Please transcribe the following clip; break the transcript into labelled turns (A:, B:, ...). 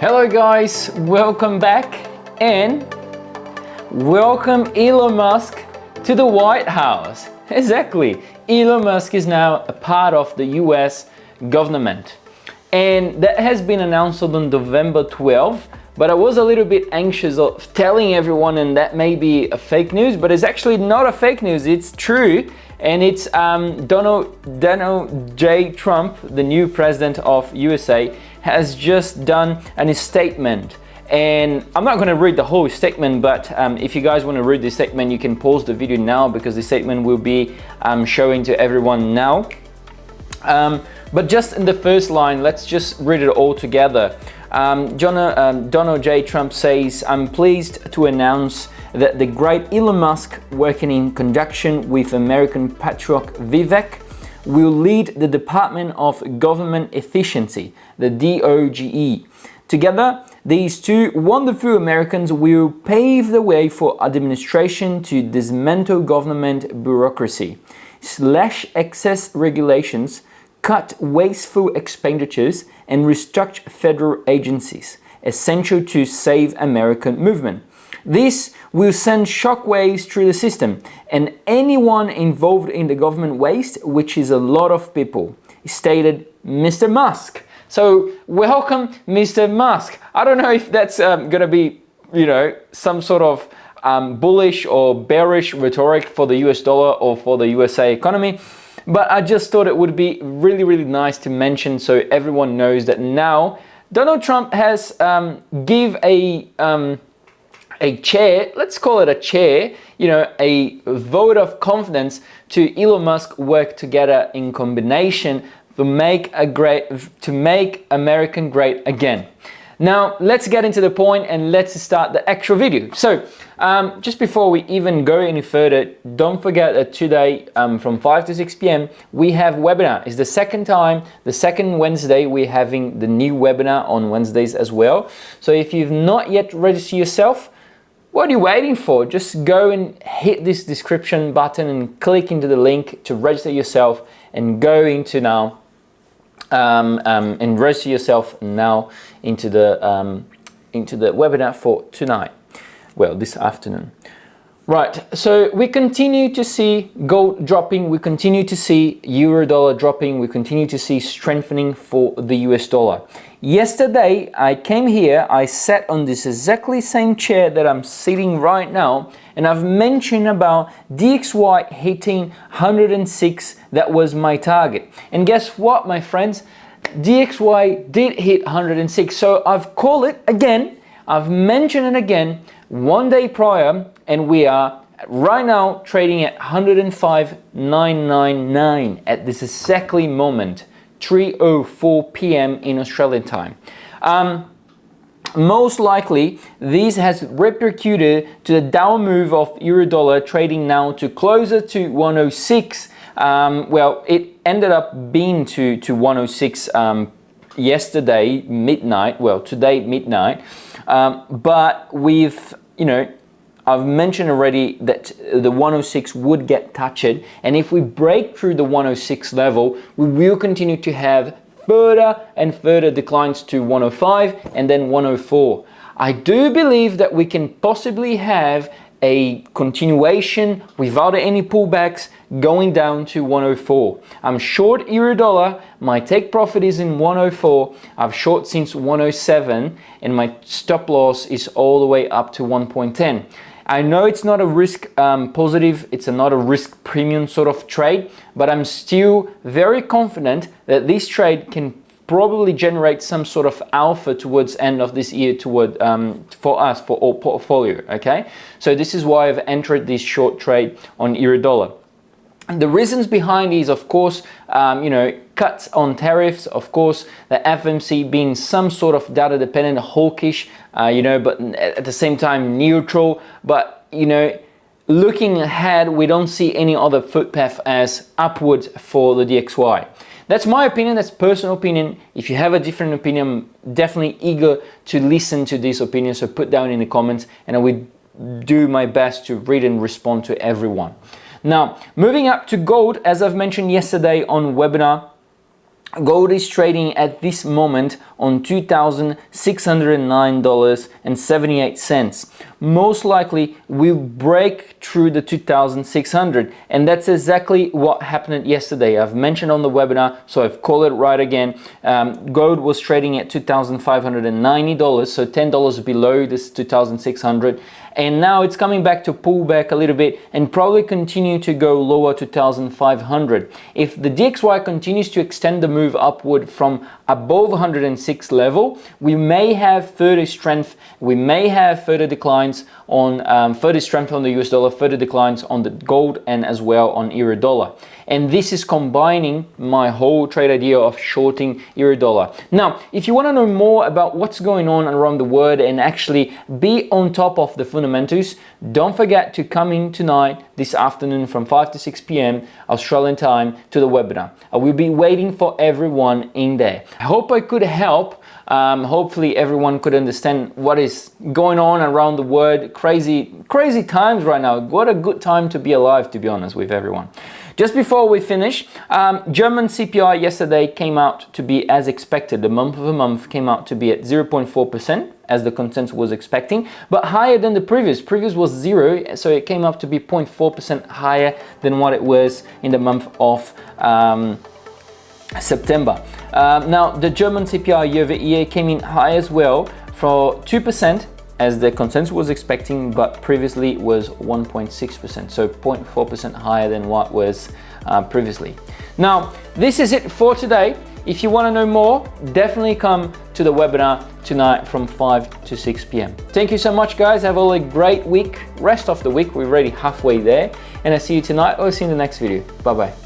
A: Hello guys, welcome back and welcome Elon Musk to the White House. Exactly, Elon Musk is now a part of the US government, and that has been announced on November 12th. But I was a little bit anxious of telling everyone, and that may be a fake news, but it's actually not a fake news, it's true. And it's Donald J. Trump, the new president of USA, has just done a statement. And I'm not going to read the whole statement, but if you guys want to read the statement, you can pause the video now because the statement will be showing to everyone now. But just in the first line, let's just read it all together. Donald J. Trump says, "I'm pleased to announce that the great Elon Musk, working in conjunction with American patriot Vivek, will lead the Department of Government Efficiency, the DOGE. Together, these two wonderful Americans will pave the way for administration to dismantle government bureaucracy, slash excess regulations, cut wasteful expenditures, and restructure federal agencies, essential to save American movement. This will send shockwaves through the system and anyone involved in the government waste, which is a lot of people," stated Mr. Musk. So welcome, Mr. Musk. I don't know if that's gonna be, some sort of bullish or bearish rhetoric for the US dollar or for the USA economy. But I just thought it would be really, really nice to mention so everyone knows that now Donald Trump has give a chair, let's call it a chair, a vote of confidence to Elon Musk work together in combination to make American great again. Now, let's get into the point and let's start the actual video. So, just before we even go any further, don't forget that today from 5 to 6 p.m. we have webinar. It's the second Wednesday we're having the new webinar on Wednesdays as well. So if you've not yet registered yourself, what are you waiting for? Just go and hit this description button and click into the link to register yourself and go into now and register yourself now into the webinar for tonight. Well, this afternoon. Right, so we continue to see gold dropping, we continue to see euro dollar dropping, we continue to see strengthening for the US dollar. Yesterday, I came here, I sat on this exactly same chair that I'm sitting right now, and I've mentioned about DXY hitting 106, that was my target. And guess what, my friends? DXY did hit 106, so I've called it again, I've mentioned it again, 1 day prior, and we are right now trading at 105.999 at this exactly moment, 3:04 p.m. in Australian time. Most likely, this has repercuted to the down move of euro dollar, trading now to closer to 106. Well, it ended up being to 106 yesterday midnight. Well, today midnight. But we've, I've mentioned already that the 106 would get touched, and if we break through the 106 level, we will continue to have further and further declines to 105 and then 104. I do believe that we can possibly have a continuation without any pullbacks going down to 104. I'm short euro dollar, my take profit is in 104, I've short since 107, and my stop loss is all the way up to 1.10. I know it's not a risk positive, it's not a risk premium sort of trade, but I'm still very confident that this trade can probably generate some sort of alpha towards end of this year for us, for our portfolio, okay? So this is why I've entered this short trade on euro dollar. And the reasons behind is, of course, cuts on tariffs, of course, the FMC being some sort of data dependent, hawkish, but at the same time neutral. But, looking ahead, we don't see any other footpath as upwards for the DXY. That's my opinion, that's personal opinion. If you have a different opinion, I'm definitely eager to listen to this opinion, so put down in the comments and I will do my best to read and respond to everyone. Now, moving up to gold, as I've mentioned yesterday on webinar, Gold is trading at this moment on $2,609.78. Most likely we'll break through the 2,600, and that's exactly what happened yesterday. I've mentioned on the webinar, so I've called it right again. Gold was trading at $2,590, so $10 below this 2,600. And now it's coming back to pull back a little bit and probably continue to go lower to 2,500. If the DXY continues to extend the move upward from above 106 level, we may have further strength, we may have further declines on further strength on the US dollar, further declines on the gold, and as well on euro dollar. And this is combining my whole trade idea of shorting euro dollar. Now, if you want to know more about what's going on around the world and actually be on top of the fundamentals, don't forget to come in tonight, this afternoon from 5 to 6 p.m. Australian time to the webinar. I will be waiting for everyone in there. I hope I could help. Hopefully everyone could understand what is going on around the world. Crazy times right now. What a good time to be alive, to be honest with everyone. Just before we finish, German CPI yesterday came out to be as expected. The month-over-month came out to be at 0.4%, as the consensus was expecting, but higher than the previous. Previous was 0, so it came up to be 0.4% higher than what it was in the month of September. Now, the German CPI year-over-year came in high as well for 2%, as the consensus was expecting, but previously was 1.6%, so 0.4% higher than what was previously. Now, this is it for today. If you want to know more, definitely come to the webinar tonight from 5 to 6 p.m. Thank you so much, guys. Have a great week. Rest of the week, we're already halfway there, and I'll see you tonight or see you in the next video. Bye-bye.